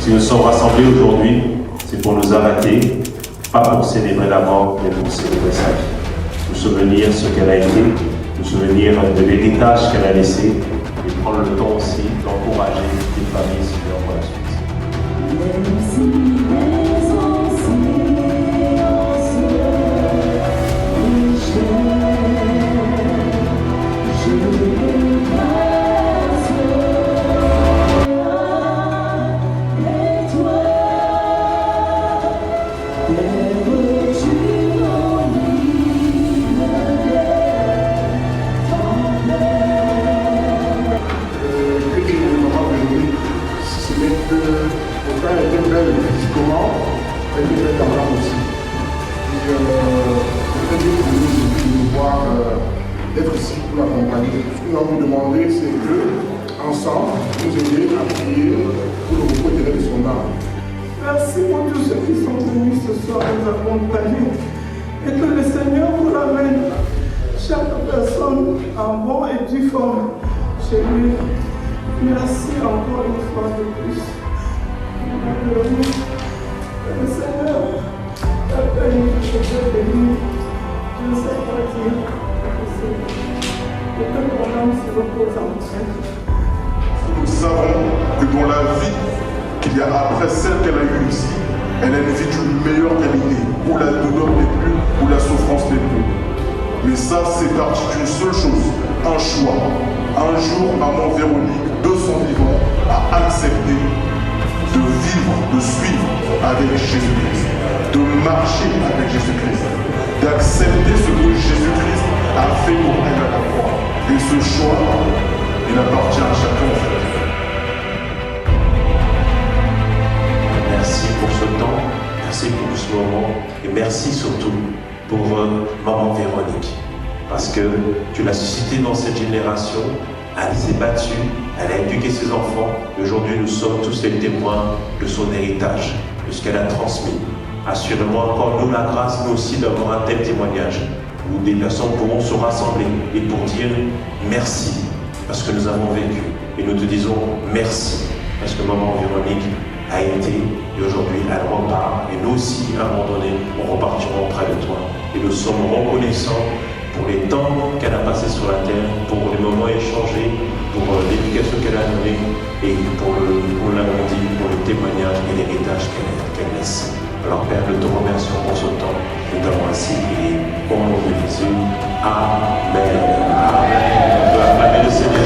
Si nous sommes rassemblés aujourd'hui, c'est pour nous arrêter, pas pour célébrer la mort, mais pour célébrer sa vie. Nous souvenir ce qu'elle a été, nous souvenir de l'héritage qu'elle a laissé, et prendre le temps aussi d'encourager les familles qui leur pour la suite. D'être ici pour l'accompagner. Ce que nous allons vous demander, c'est que, ensemble, nous aider à prier pour le repos éternel de son âme. Merci pour tous ceux qui sont venus ce soir nous accompagner et que le Seigneur vous ramène chaque personne en bon et due forme chez lui. Merci encore une fois de plus. Le Seigneur a béni, je te bénis. Je ne sais pas dire. Et que ton âme se repose en paix. Nous savons que dans la vie qu'il y a après celle qu'elle a eue ici, elle a une vie d'une meilleure qualité, où la douleur n'est plus, où la souffrance n'est plus. Mais ça, c'est parti d'une seule chose, un choix. Un jour, maman Véronique, de son vivant, a accepté de vivre, de suivre avec Jésus-Christ, de marcher avec Jésus-Christ, d'accepter ce que Jésus-Christ a fait pour elle à la croix. Et ce choix, il appartient à chacun. Merci pour ce temps, merci pour ce moment et merci surtout pour maman Véronique. Parce que tu l'as suscitée dans cette génération, elle s'est battue, elle a éduqué ses enfants et aujourd'hui nous sommes tous les témoins de son héritage, de ce qu'elle a transmis. Assurément encore nous la grâce, nous aussi, d'avoir un tel témoignage où des personnes pourront se rassembler et pour dire merci parce que nous avons vécu. Et nous te disons merci parce que maman Véronique a été et aujourd'hui elle repart. Et nous aussi, à un moment donné, on repartira auprès de toi. Et nous sommes reconnaissants pour les temps qu'elle a passés sur la terre, pour les moments échangés, pour l'éducation qu'elle a donnée et pour l'avons dit, pour le témoignage et l'héritage qu'elle laisse. Alors Père, nous te remercions pour ce temps. Nous t'avons ainsi prié au nom de Jésus. Amen. Amen. On peut acclamer le Seigneur.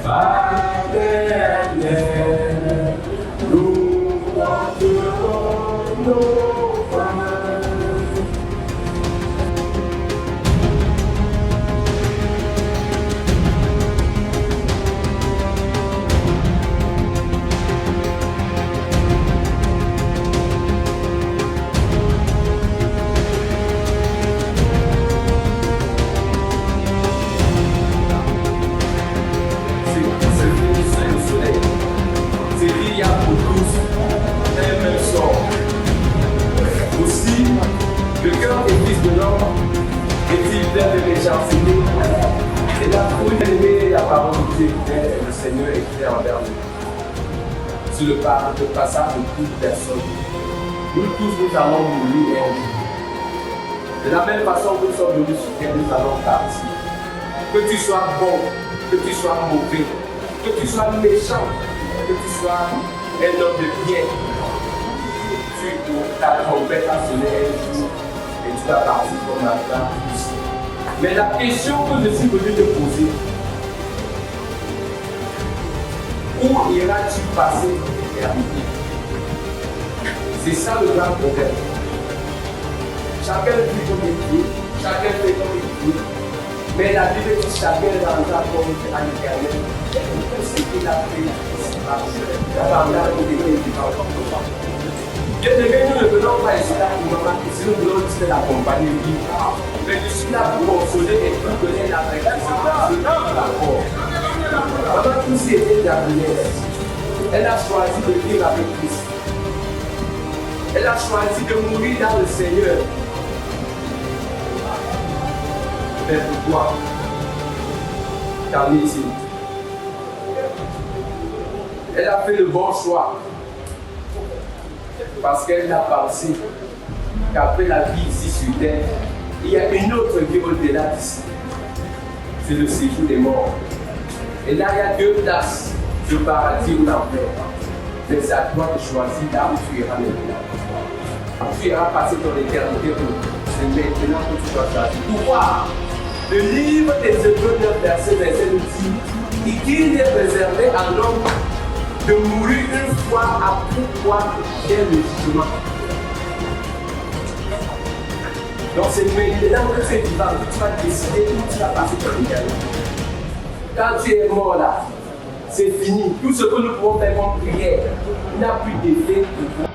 Paternel, nous porterons nos pas. Le cœur des fils de l'homme est-il plein de méchanceté? Et la foule aimée, la parole de Dieu est le Seigneur est clair envers nous. Sur le passage de toute personne, nous tous nous allons mourir un jour. De la même façon que nous sommes venus sur terre, nous allons partir. Que tu sois bon, que tu sois mauvais, que tu sois méchant, que tu sois un homme de bien, ta trompette a sonné un jour et tu vas partir comme maintenant. Mais la question que je suis venu te poser, où iras-tu passer l'éternité? C'est ça le grand problème. Chacun vit comme il veut, chacun fait comme il veut, mais la Bible dit chacun rendra comme à l'éternel. C'est ce qu'il a fait, c'est pas Bien-aimé, nous ne venons pas ici là pour maman, ici nous venons juste l'accompagner, mais je suis là pour consoler et pour donner la vraie d'accord. Maman Toussi était jardinière. Elle a choisi de vivre avec Christ. Elle a choisi de mourir dans le Seigneur. Mais pourquoi? Qu'en est-il? Elle a fait le bon choix. Parce qu'elle a pensé qu'après la vie ici sur terre, il y a une autre vie au-delà d'ici. C'est le séjour des morts. Et là, il y a deux places, le paradis ou l'enfer. Mais c'est à toi de choisir là où tu iras maintenant. Tu iras passer ton éternité pour c'est maintenant que tu dois choisir. Pourquoi? Le livre des Hébreux 9, verset 27 nous dit qu'il est réservé à l'homme de mourir une fois après quoi vient le jugement. Donc c'est maintenant que tu es vivant, que tu vas décider où tu vas passer ton éternité. Quand tu es mort là, c'est fini. Tout ce que nous pouvons faire comme prière n'a plus d'effet pour toi.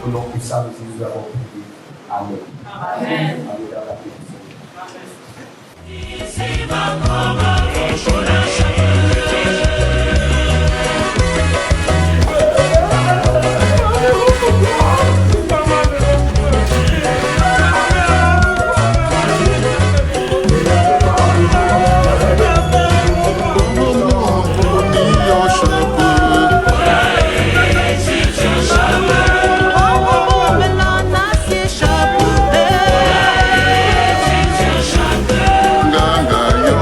Au nom puissant de Jésus, nous avons prié. Amen. Amen. Ganga yo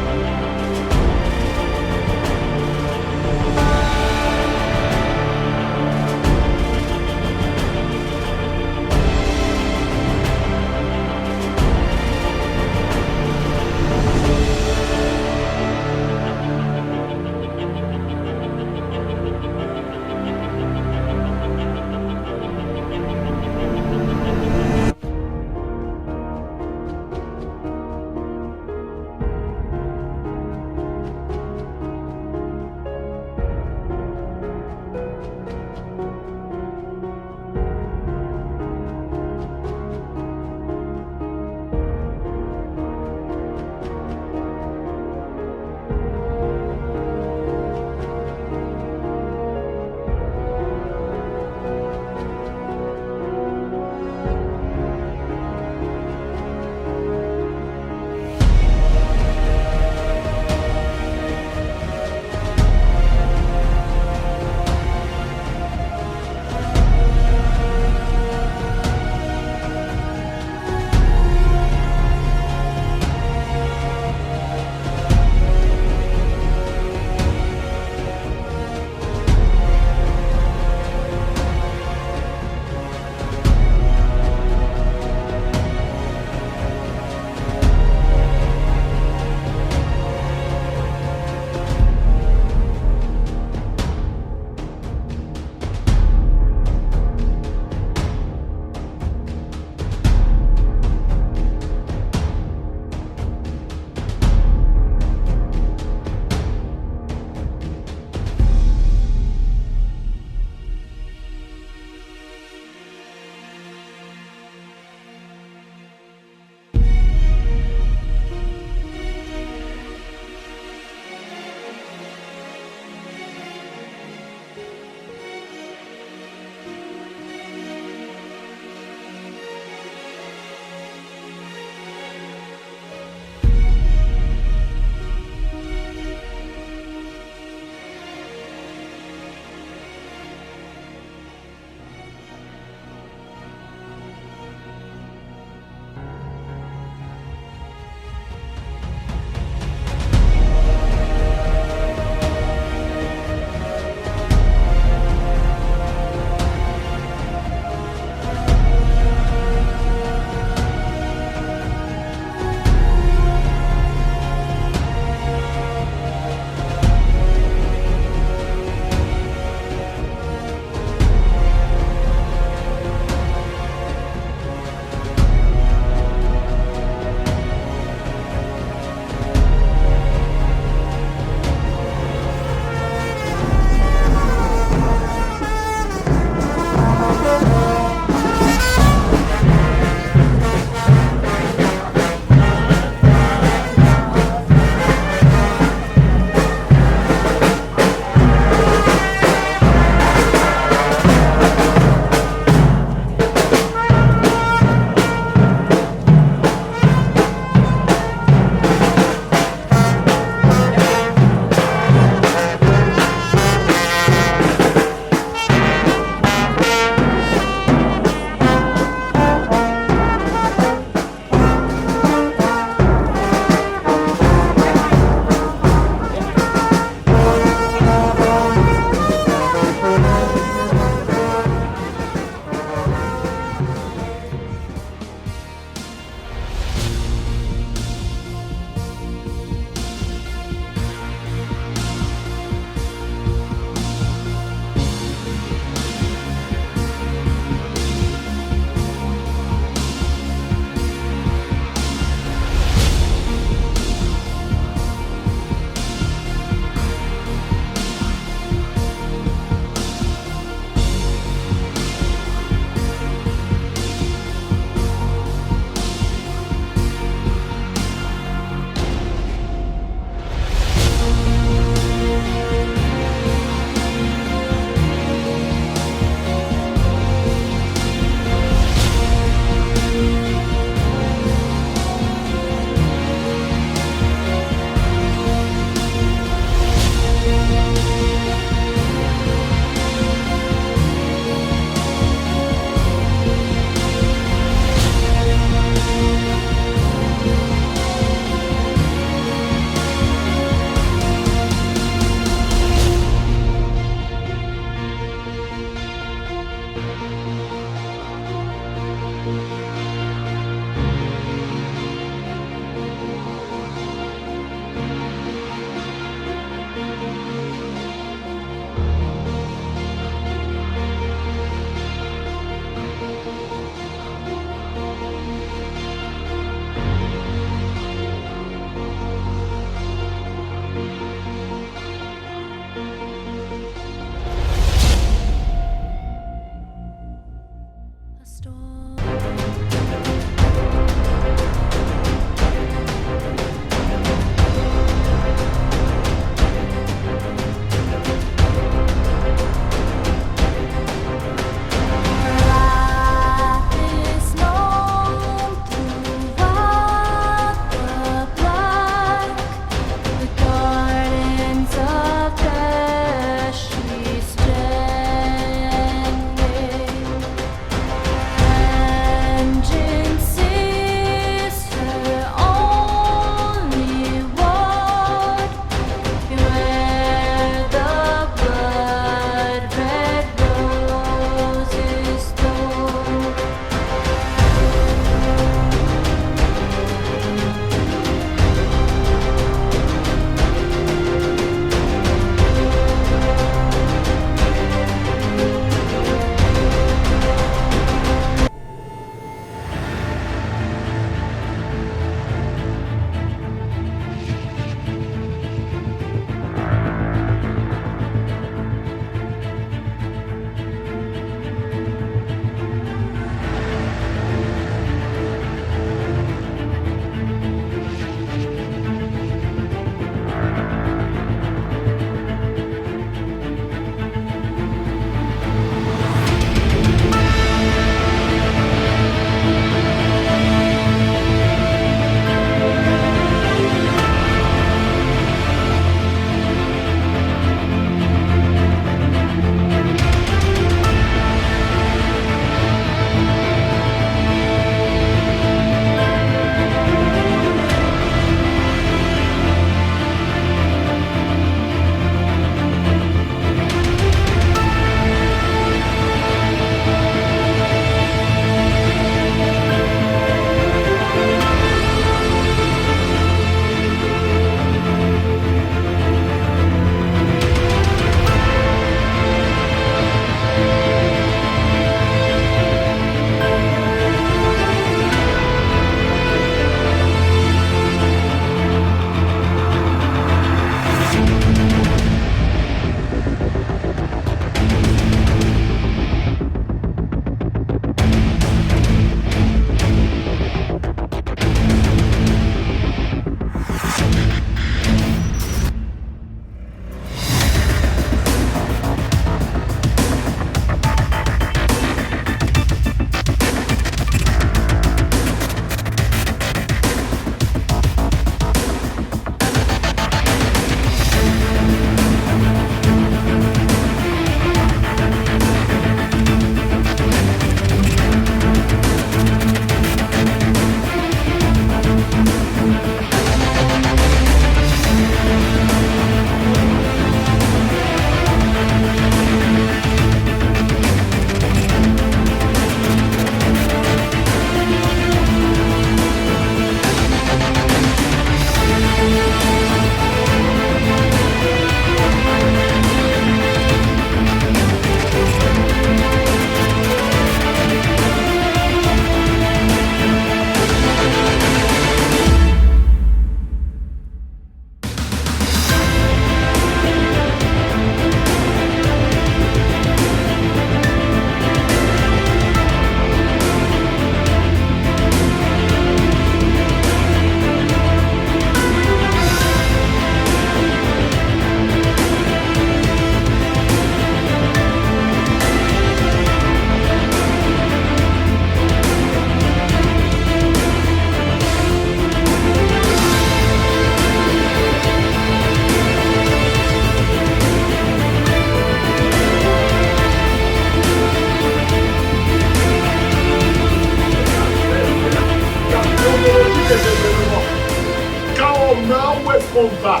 où est-ce qu'on va?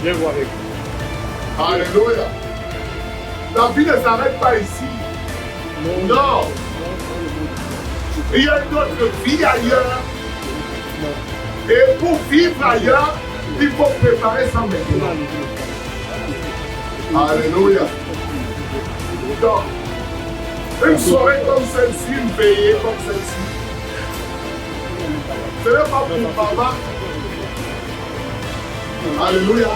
Viens voir avec nous. Alléluia. La vie ne s'arrête pas ici. Non. Il y a une autre vie ailleurs. Et pour vivre ailleurs, il faut préparer ça maintenant. Alléluia. Donc, une soirée comme celle-ci, une veillée comme celle-ci, ce n'est pas pour maman. Alléluia.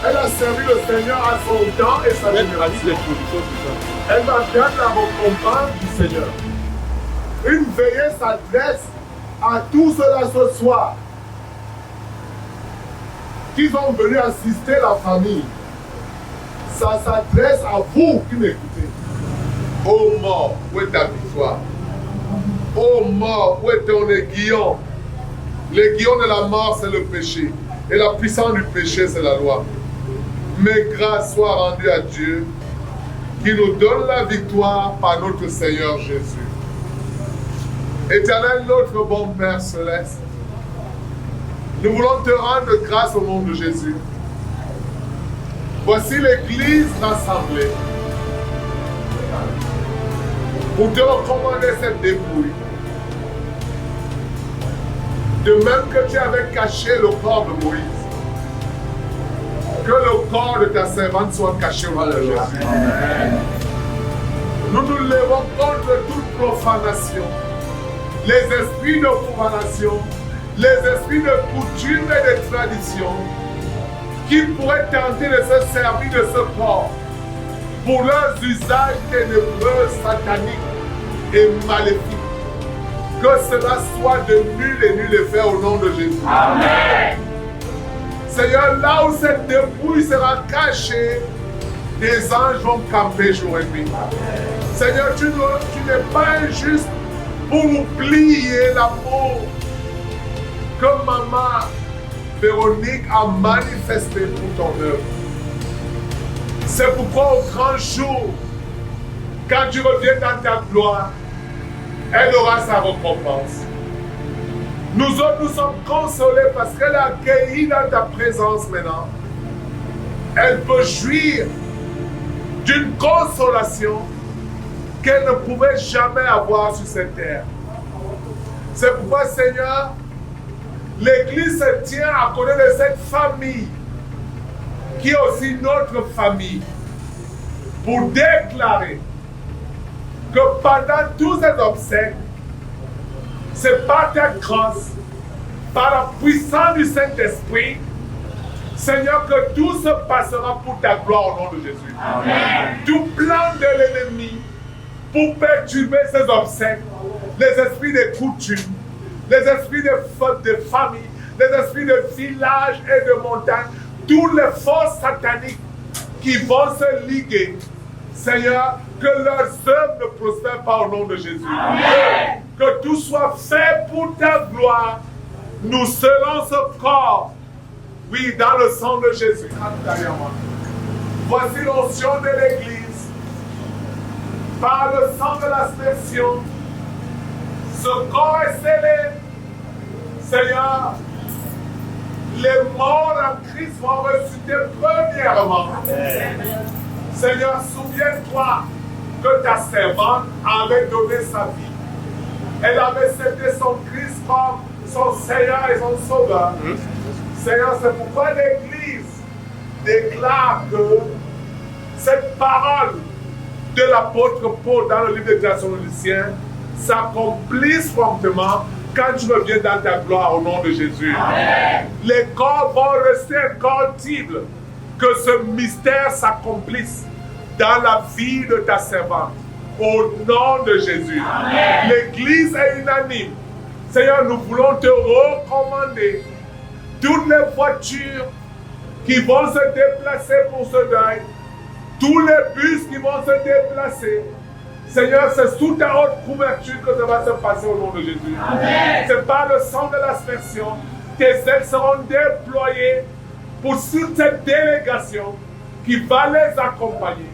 Elle a servi le Seigneur à son temps et sa génération. Elle va prendre la récompense du Seigneur. Une veillée s'adresse à tous ceux-là ce soir qui sont venus assister la famille. Ça s'adresse à vous qui m'écoutez. Ô mort, où est ta victoire? Ô mort, où est ton aiguillon? L'aiguillon de la mort, c'est le péché. Et la puissance du péché, c'est la loi. Mais grâce soit rendue à Dieu qui nous donne la victoire par notre Seigneur Jésus. Éternel, notre bon Père Céleste, nous voulons te rendre grâce au nom de Jésus. Voici l'Église rassemblée pour te recommander cette dépouille. De même que tu avais caché le corps de Moïse, que le corps de ta servante soit caché au nom de Jésus. Nous nous levons contre toute profanation, les esprits de profanation, les esprits de coutume et de tradition qui pourraient tenter de se servir de ce corps pour leurs usages ténébreux, sataniques et maléfiques. Que cela soit de nul et nul effet au nom de Jésus. Amen. Seigneur, là où cette dépouille sera cachée, des anges vont camper jour et nuit. Seigneur, tu n'es pas injuste pour oublier l'amour que maman Véronique a manifesté pour ton œuvre. C'est pourquoi au grand jour, quand tu reviens dans ta gloire, elle aura sa récompense. Nous autres, nous sommes consolés parce qu'elle a accueilli dans ta présence maintenant. Elle peut jouir d'une consolation qu'elle ne pouvait jamais avoir sur cette terre. C'est pourquoi, Seigneur, l'Église se tient à côté de cette famille qui est aussi notre famille pour déclarer que pendant tous ces obsèques, c'est par ta grâce, par la puissance du Saint-Esprit, Seigneur, que tout se passera pour ta gloire au nom de Jésus. Amen. Tout plan de l'ennemi pour perturber ces obsèques, les esprits de coutumes, les esprits de famille, les esprits de village et de montagne, toutes les forces sataniques qui vont se liguer, Seigneur, que leurs œuvres ne prospèrent pas au nom de Jésus. Amen. Que tout soit fait pour ta gloire. Nous scellons ce corps, oui, dans le sang de Jésus. Voici l'onction de l'Église. Par le sang de l'aspersion, ce corps est scellé. Seigneur, les morts en Christ vont ressusciter premièrement. Amen. Seigneur, souviens-toi que ta servante avait donné sa vie. Elle avait accepté son Christ comme son Seigneur et son Sauveur. Seigneur, c'est pourquoi l'Église déclare que cette parole de l'apôtre Paul dans le livre des Thessaloniciens s'accomplisse promptement quand tu reviens dans ta gloire au nom de Jésus. Amen. Les corps vont rester incorruptibles. Que ce mystère s'accomplisse dans la vie de ta servante. Au nom de Jésus. L'Église est unanime. Seigneur, nous voulons te recommander toutes les voitures qui vont se déplacer pour ce deuil, tous les bus qui vont se déplacer. Seigneur, c'est sous ta haute couverture que ça va se passer au nom de Jésus. C'est par le sang de l'aspersion. Tes ailes seront déployées pour toute cette délégation qui va les accompagner.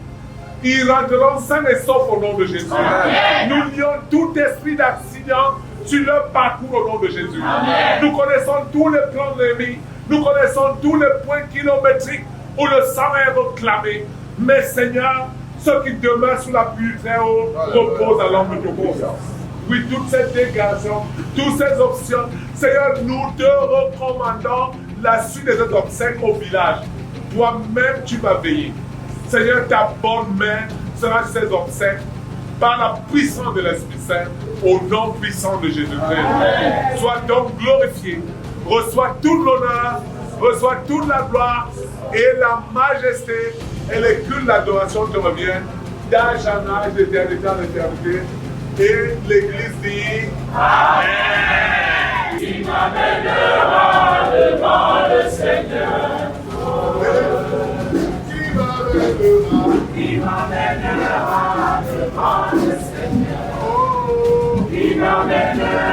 Ils rentreront sains et saufs au nom de Jésus. Amen. Nous lions tout esprit d'accident sur leur parcours au nom de Jésus. Amen. Nous connaissons tous les plans de l'ennemi Nous connaissons tous les points kilométriques où le sang est réclamé. Mais Seigneur, ceux qui demeurent sous la pluie très haut reposent à l'ombre de ton confiance. Oui, toutes ces dégations, toutes ces options, Seigneur, nous te recommandons la suite de cet obsèque au village. Toi-même, tu vas veiller. Seigneur, ta bonne main sera sur ces obsèques par la puissance de l'Esprit Saint, au nom puissant de Jésus-Christ. Sois donc glorifié. Reçois tout l'honneur, reçois toute la gloire et la majesté et le culte, l'adoration te reviennent d'âge en âge, d'éternité en éternité. Et l'Église dit Amen. Il m'amènera devant le Seigneur. Il m'amènera devant le Seigneur. Il m'amènera.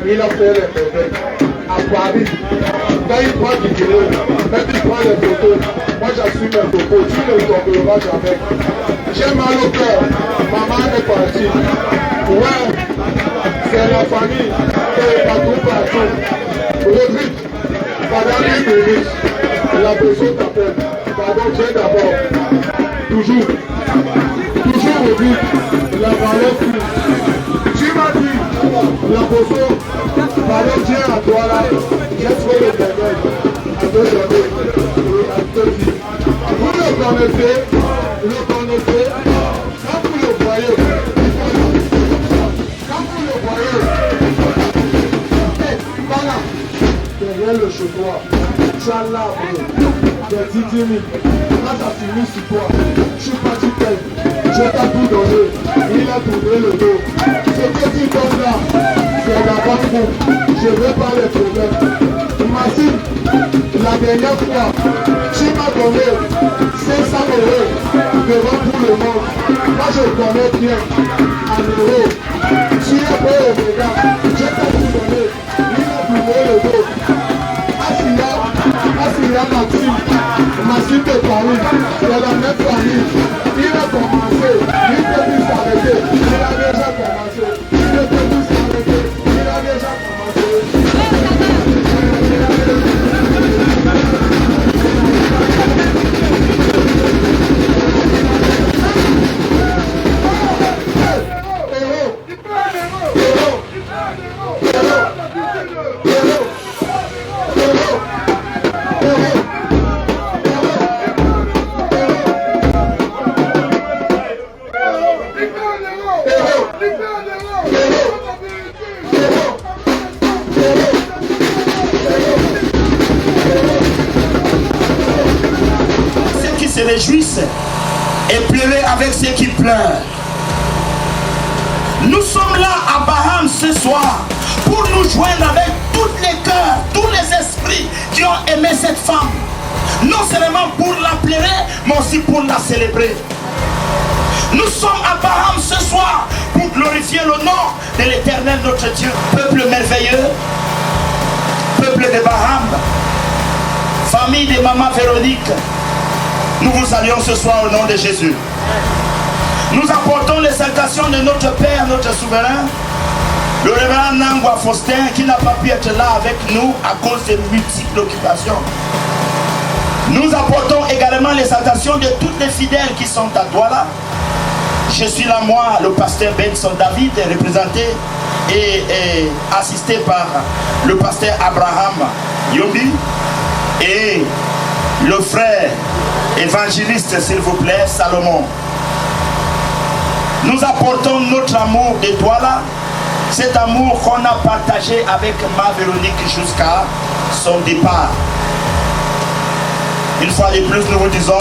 Il a fait les merveilles à Paris. Quand il prend du vidéo, même il prend les photos. Moi j'assume mes propos, tu ne tomberas jamais. J'ai mal au cœur, maman est partie. Ouais, c'est la famille, et partout. Rodrigue, pendant 1 minute, la personne t'appelle. Pardon, tiens d'abord. Toujours Rodrigue, la valeur plus. Tu m'as dit, la personne, pardon, tiens à toi là. J'ai trouvé le dernier. À 2 années, à 2 vies. Vous le connaissez, quand vous le voyez, voilà, derrière le chauffeur, tu as l'arbre, des 10 000. Quand ça finit sur toi, je suis parti tel, je t'ai tout donné, il a tourné le dos. Ce que tu donnes là, c'est la bonne bouffe, je veux pas les problèmes. Imagine, la dernière fois, tu m'as donné 500 € devant tout le monde. Moi je connais bien, en euros, tu es beau Omega, je t'ai tout donné, il a tourné le dos. Assia Maxime de Paris, c'est la même famille. Il a commencé, il peut plus s'arrêter, il a déjà commencé. Il ne peut plus s'arrêter, il a déjà commencé. Réjouissent et pleurez avec ceux qui pleurent. Nous sommes là à Baham ce soir pour nous joindre avec tous les cœurs, tous les esprits qui ont aimé cette femme. Non seulement pour la pleurer, mais aussi pour la célébrer. Nous sommes à Baham ce soir pour glorifier le nom de l'Éternel notre Dieu. Peuple merveilleux, peuple de Baham, famille de Maman Véronique, nous vous saluons ce soir au nom de Jésus. Nous apportons les salutations de notre Père, notre souverain, le révérend Nangwa Faustin, qui n'a pas pu être là avec nous à cause de multiples occupations. Nous apportons également les salutations de tous les fidèles qui sont à Douala. Je suis là, moi, le pasteur Benson David, représenté et assisté par le pasteur Abraham Yobi et le frère évangéliste, s'il vous plaît, Salomon. Nous apportons notre amour de Douala, cet amour qu'on a partagé avec ma Véronique jusqu'à son départ. Une fois de plus, nous vous disons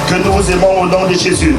que nous vous aimons au nom de Jésus.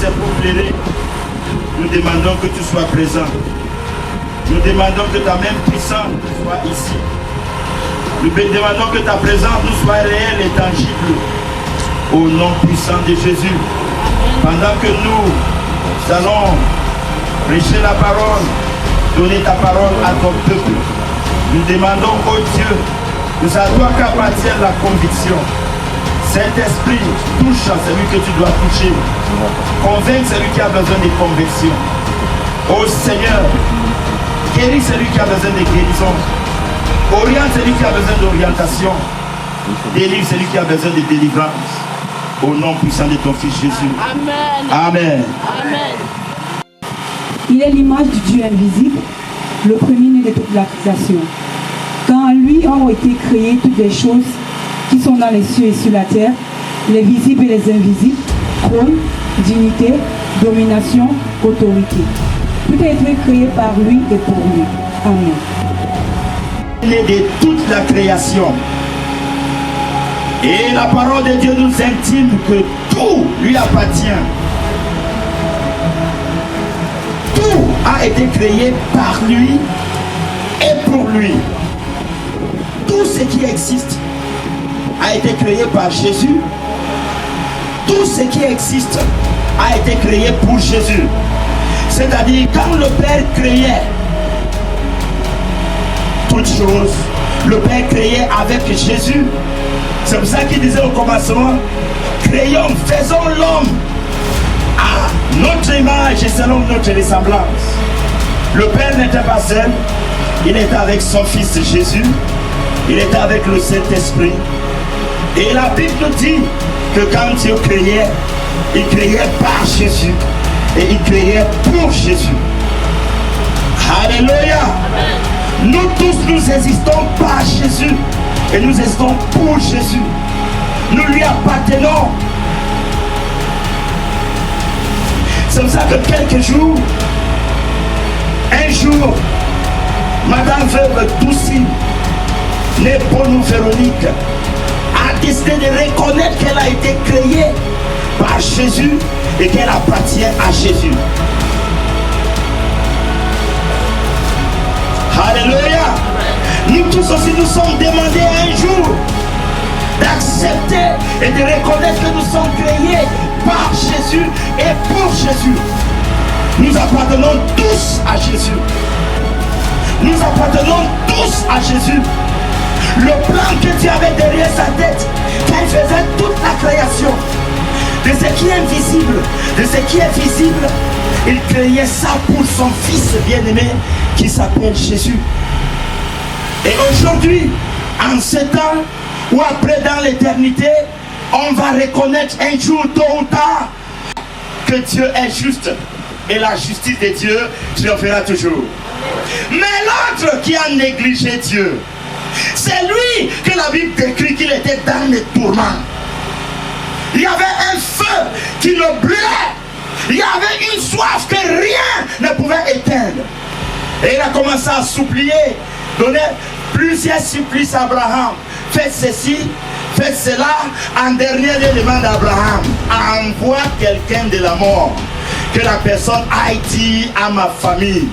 c'est pour plaider. Nous demandons que tu sois présent. Nous demandons que ta main puissante soit ici. Nous demandons que ta présence nous soit réelle et tangible. Au nom puissant de Jésus. Pendant que nous allons prêcher la parole, donner ta parole à ton peuple, nous demandons, oh Dieu, que c'est à toi qu'appartient la conviction. Saint-Esprit, touche à celui que tu dois toucher. Convainc celui qui a besoin de conviction. Oh Seigneur, guéris celui qui a besoin de guérison. Oriente celui qui a besoin d'orientation. Délivre celui qui a besoin de délivrance. Au nom puissant de ton Fils Jésus. Amen. Amen. Amen. Il est l'image du Dieu invisible, le premier-né de toute la création. Quand en lui ont été créées toutes les choses qui sont dans les cieux et sur la terre, les visibles et les invisibles, trône, dignité, domination, autorité. Tout a été créé par lui et pour lui. Amen. Il est de toute la création. Et la parole de Dieu nous intime que tout lui appartient. Tout a été créé par lui et pour lui. Tout ce qui existe a été créé par Jésus. Tout ce qui existe a été créé pour Jésus. C'est-à-dire, quand le Père créait toutes choses, le Père créait avec Jésus. C'est pour ça qu'il disait au commencement, créons, faisons l'homme à notre image et selon notre ressemblance. Le Père n'était pas seul, il était avec son Fils Jésus, il était avec le Saint-Esprit. Et la Bible nous dit que quand Dieu créait, il créait par Jésus et il créait pour Jésus. Alléluia. Nous tous, nous existons par Jésus et nous existons pour Jésus. Nous lui appartenons. C'est pour ça que quelques jours, un jour, Madame Veuve Doucy, née pour nous Véronique, a décidé de reconnaître qu'elle a été créée par Jésus et qu'elle appartient à Jésus. Alléluia. Nous tous aussi nous sommes demandés un jour d'accepter et de reconnaître que nous sommes créés par Jésus et pour Jésus. Nous appartenons tous à Jésus. Nous appartenons tous à Jésus. Le plan que Dieu avait derrière sa tête, quand il faisait toute la création, de ce qui est invisible, de ce qui est visible, il créait ça pour son Fils bien-aimé qui s'appelle Jésus. Et aujourd'hui, en ce temps ou après dans l'éternité, on va reconnaître un jour, tôt ou tard, que Dieu est juste et la justice de Dieu triomphera toujours. Mais l'autre qui a négligé Dieu, c'est lui que la Bible décrit qu'il était dans les tourments. Il y avait un feu qui le brûlait. Il y avait une soif que rien ne pouvait éteindre. Et il a commencé à supplier, donner plusieurs supplices à Abraham. Faites ceci, faites cela. En dernier, il demande à Abraham, envoie quelqu'un de la mort, que la personne aille dire à ma famille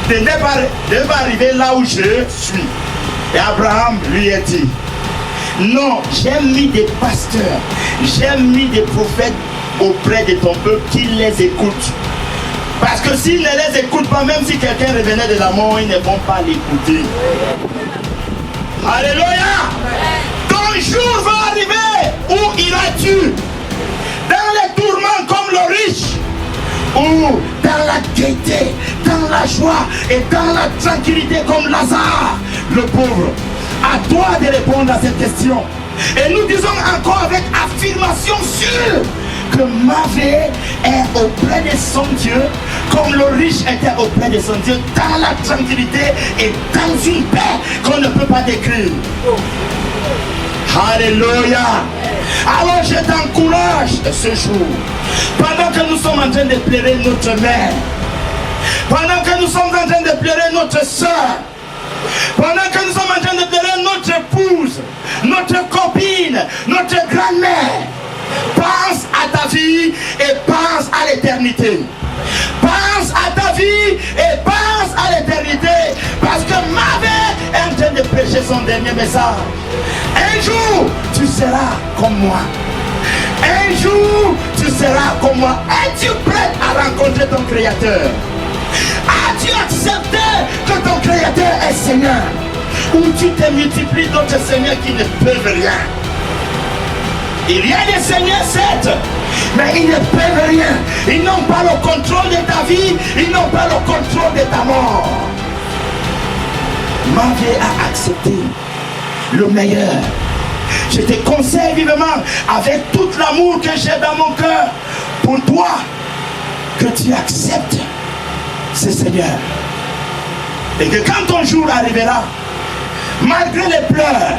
de ne pas arriver là où je suis. Et Abraham lui a dit, non, j'ai mis des pasteurs, j'ai mis des prophètes auprès de ton peuple qui les écoutent. Parce que s'ils ne les écoutent pas, même si quelqu'un revenait de la mort, ils ne vont pas l'écouter. Alléluia. Ton jour va arriver où iras-tu? Dans les tourments comme le riche, ou dans la gaieté, dans la joie et dans la tranquillité comme Lazare, le pauvre? À toi de répondre à cette question. Et nous disons encore avec affirmation sûre que ma vie est auprès de son Dieu comme le riche était auprès de son Dieu, dans la tranquillité et dans une paix qu'on ne peut pas décrire. Alléluia. Alors je t'encourage ce jour, pendant que nous sommes en train de pleurer notre mère, pendant que nous sommes en train de pleurer notre soeur, pendant que nous sommes en train de pleurer notre épouse, notre copine, notre grand-mère, pense à ta vie et pense à l'éternité. Pense à ta vie et pense à l'éternité. Parce que ma vie est en train de prêcher son dernier message. Un jour, tu seras comme moi. Un jour, tu seras comme moi. Es-tu prêt à rencontrer ton Créateur? As-tu accepté que ton Créateur est Seigneur? Ou tu te multiplies d'autres seigneurs qui ne peuvent rien? Il y a des seigneurs, certes, mais ils ne peuvent rien. Ils n'ont pas le contrôle de ta vie, ils n'ont pas le contrôle de ta mort. ma vie a accepté le meilleur. Je te conseille vivement, avec tout l'amour que j'ai dans mon cœur, pour toi, que tu acceptes ce Seigneur. Et que quand ton jour arrivera, malgré les pleurs,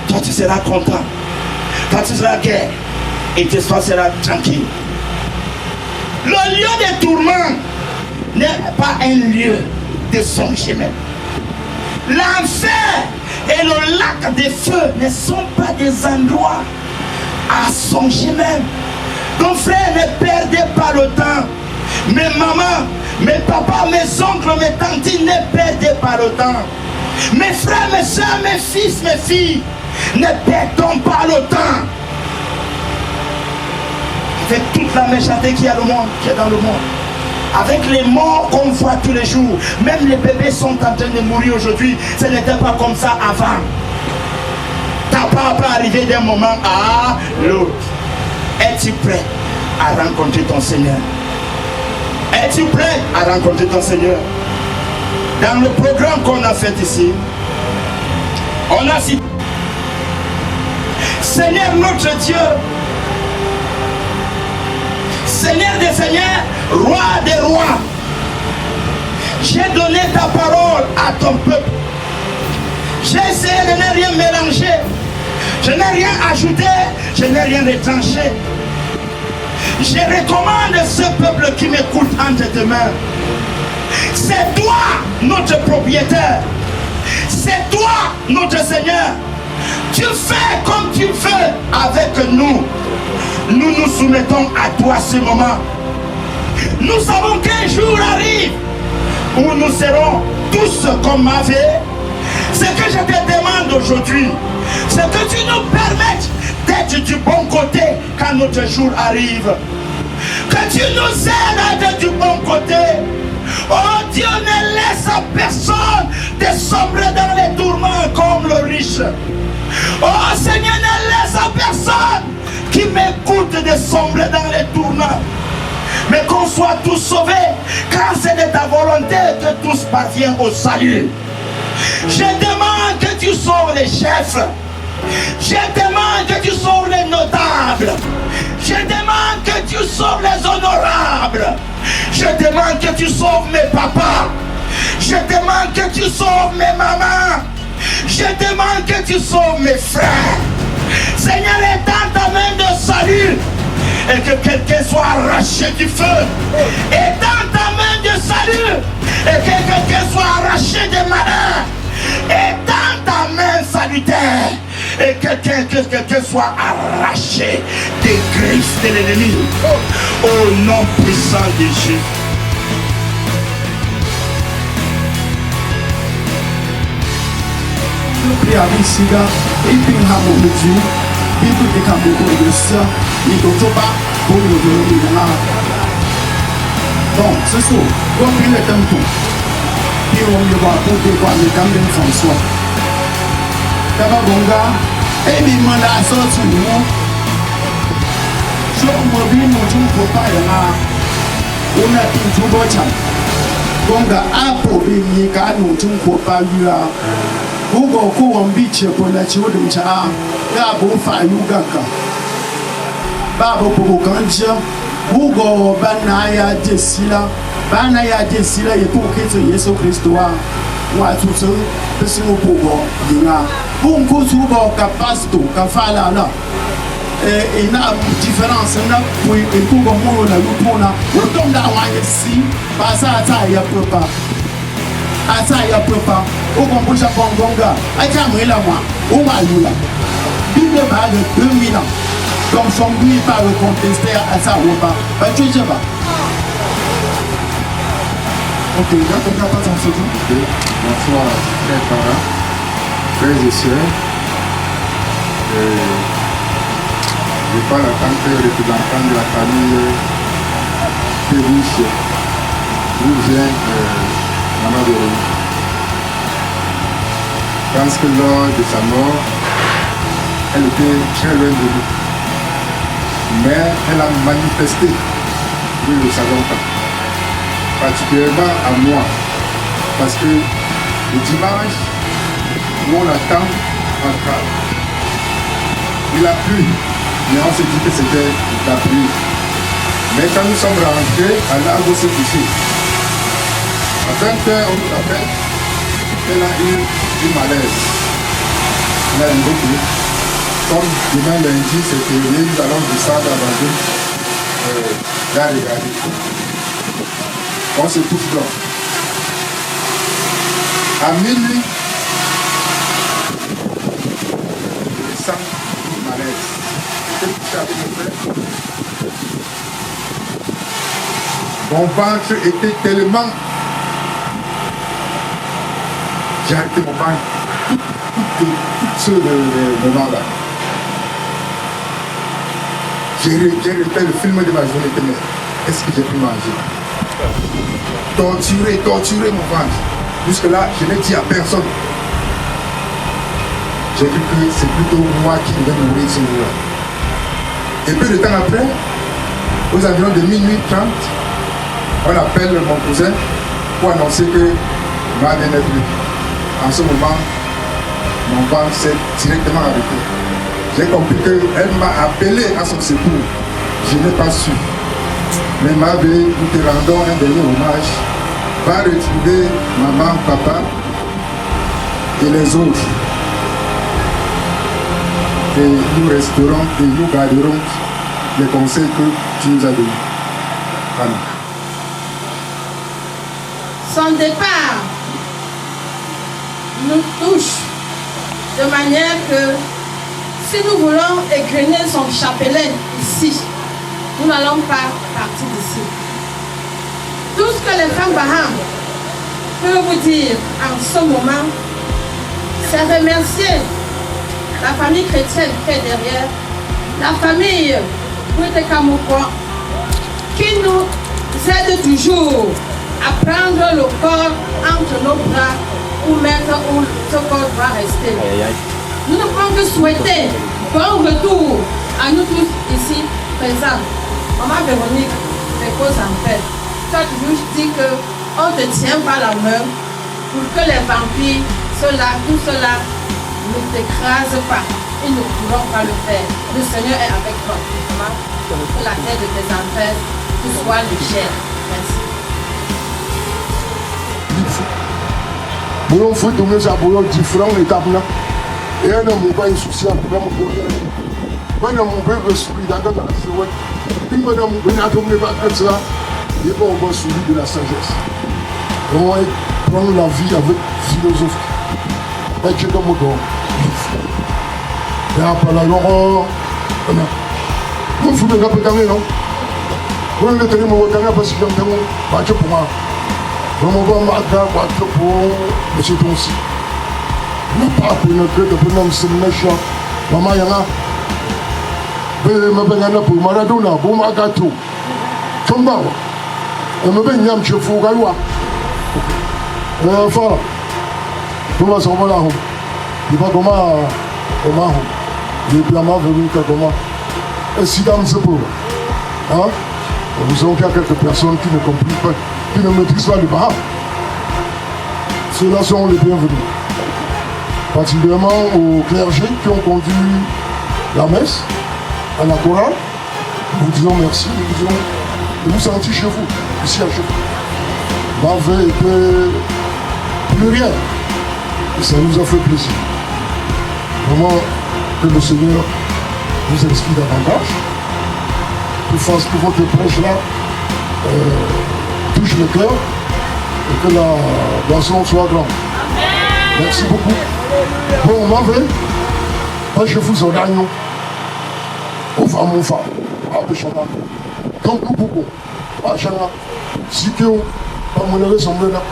toi tu seras content, toi tu seras gai, et tu seras tranquille. Le lieu des tourments n'est pas un lieu de songement. L'enfer et le lac de feu ne sont pas des endroits à songer même. Ton frère, ne perdez pas le temps. Mes mamans, mes papas, mes oncles, mes tantes, ne perdez pas le temps. Mes frères, mes soeurs, mes fils, mes filles, ne perdons pas le temps. Avec toute la méchanceté qui est dans le monde, avec les morts qu'on voit tous les jours, même les bébés sont en train de mourir aujourd'hui. Ce n'était pas comme ça avant. Ta part peut arriver d'un moment à l'autre. Es-tu prêt à rencontrer ton Seigneur? Es-tu prêt à rencontrer ton Seigneur? Dans le programme qu'on a fait ici, on a cité Seigneur notre Dieu, Seigneur des Seigneurs, Roi des rois. J'ai donné ta parole à ton peuple. J'ai essayé de ne rien mélanger. Je n'ai rien ajouté, je n'ai rien retranché. Je recommande ce peuple qui m'écoute entre tes mains. C'est toi notre propriétaire. C'est toi notre Seigneur. Tu fais comme tu veux avec nous. Nous nous soumettons à toi ce moment. Nous savons qu'un jour arrive où nous serons tous comme Mavé. Ce que je te demande aujourd'hui, c'est que tu nous permettes d'être du bon côté quand notre jour arrive. Que tu nous aides à être du bon côté. Oh Dieu, ne laisse à personne de sombrer dans les tourments comme le riche. Oh Seigneur, ne laisse à personne qui m'écoute de sombrer dans les tourments. Mais qu'on soit tous sauvés, car c'est de ta volonté que tous parviennent au salut. Je demande que tu sauves les chefs. Je demande que tu sauves les notables. Je demande que tu sauves les honorables. Je demande que tu sauves mes papas. Je demande que tu sauves mes mamans. Je demande que tu sauves mes frères. Seigneur, étends ta main de salut et que quelqu'un soit arraché du feu. Étends ta main de salut et que quelqu'un soit arraché des malheurs. Étends ta main salutaire et que quelqu'un soit arraché des griffes de l'ennemi. Au nom puissant de Jésus. Priamisiga, Ipinghamo Muju, Bibu de Kambuko Yosa, Nikotoba, Bono de Yana. Donc, ce soir, on prie le temple. Puis on y va pour dévoiler les gamins François. Tababonga, et bien, manda à sortir du monde. Je me dis, mon Dieu, pour pas y aller. On a tout tout beau temps. Bonga, à pour venir, car nous ne pouvons pas y aller. Ugo kuwa mbiche pona chiudu mchaa Gabo mfa yugaka Babo pugukanja Ugo bana ya desila Bana ya desila yetu kito Yesu Kristo wa Watutu Pesimu pugo Dinga Bungu tubo ka pasto Ka fala la Ina différence Na pui Pugo mono na lupona Utomda wanye si Pasa ata ya pepa Ata ya pepa au Cambodge, Bongonga, à Kamela, au Malula. Bible va de 2000 ans. Comme son but par le contester à sa repas. Tu sais pas. Ok, là, tu n'as pas ton second. Bonsoir, chers parents, frères et sœurs. Je parle en tant que représentant de la famille Péruche, d'où vient Maman Véronique. Je pense que lors de sa mort, elle était très loin de nous. Mais elle a manifesté, nous ne le savons pas. Particulièrement à moi. Parce que le dimanche, où on attend un cas. Il a plu, mais on s'est dit que c'était la pluie. Mais quand nous sommes rentrés à l'arbre se coucher, à 20h, on nous appelle, elle a eu du malaise. Elle a eu beaucoup. Comme demain lundi, c'est férié, nous allons descendre à Bandung, là regarder. On se couche blanc. À minuit, je sens du malaise. J'étais couché avec mon frère. Mon ventre était tellement... J'ai arrêté mon ventre tout ce moment-là. J'ai refait le film de ma journée de mer. Est-ce que j'ai pu manger? Torturer mon ventre. Jusque-là, je n'ai dit à personne. J'ai cru que c'est plutôt moi qui devais mourir ce jour-là. Et peu de temps après, aux environs de minuit 30, on appelle mon cousin pour annoncer que ma mère n'est plus. En ce moment, mon ventre s'est directement arrêté. J'ai compris qu'elle m'a appelé à son secours. Je n'ai pas su. Mais ma vie, nous te rendons un dernier hommage. Va retrouver maman, papa et les autres. Et nous resterons et nous garderons les conseils que tu nous as donnés. Amen. Son départ nous touche de manière que si nous voulons égrener son chapelet ici, nous n'allons pas partir d'ici. Tout ce que les femmes Baham peuvent vous dire en ce moment, c'est remercier la famille chrétienne qui est derrière, la famille Bouete Kamoko, qui nous aide toujours à prendre le corps entre nos bras pour mettre où ce corps va rester. Nous ne pouvons que souhaiter bon retour à nous tous ici présents. Maman Véronique, les causes en fait. Tu as toujours dit qu'on ne te tient pas la main pour que les vampires, ceux-là, tout cela, ne t'écrasent pas. Ils ne pourront pas le faire. Le Seigneur est avec toi. Maman, que la tête de tes enfants soit légère. Merci. Bouillon fruit de mes abouillons différents étapes là. Et un homme pas insouciant pour même pour un homme peut souris dans la souris. Une bonne homme peut n'attendre pas comme ça. Il n'est pas au bon souris de la sagesse. On va prendre la vie avec philosophie. Et tu dois me donner. Et après la loi, on fout de la pétanque, non? On le tenait mon pétanque parce que j'aime bien battre pour moi. On va battre pour M. Tonsi. On n'a pas appris notre de bonhomme, c'est méchant. Maman Yana. Je vais pour Maradona, pour Magato. Tomba. Je vais venir chez Fougaïwa. Enfin, comment ça va là? Il va comment? Comment? Il est bien venu comment? Et si dame c'est pour. Hein? Nous avons quelques personnes qui ne comprennent pas, qui ne maîtrisent pas le Baham. Ceux-là sont les bienvenus. Particulièrement aux clergés qui ont conduit la messe à la chorale. Nous vous disons merci, nous vous disons de vous sentir chez vous, ici à chez vous. M'avait été plus rien. Et ça nous a fait plaisir. Vraiment que le Seigneur vous inspire davantage. Que fasse que votre prêche là touche le cœur et que la boisson soit grande. Merci beaucoup. Bon, m'avait, pas je vous en gagne. On va mon femme. Comme nous pouvons. À Chana, si que on va me lever son là.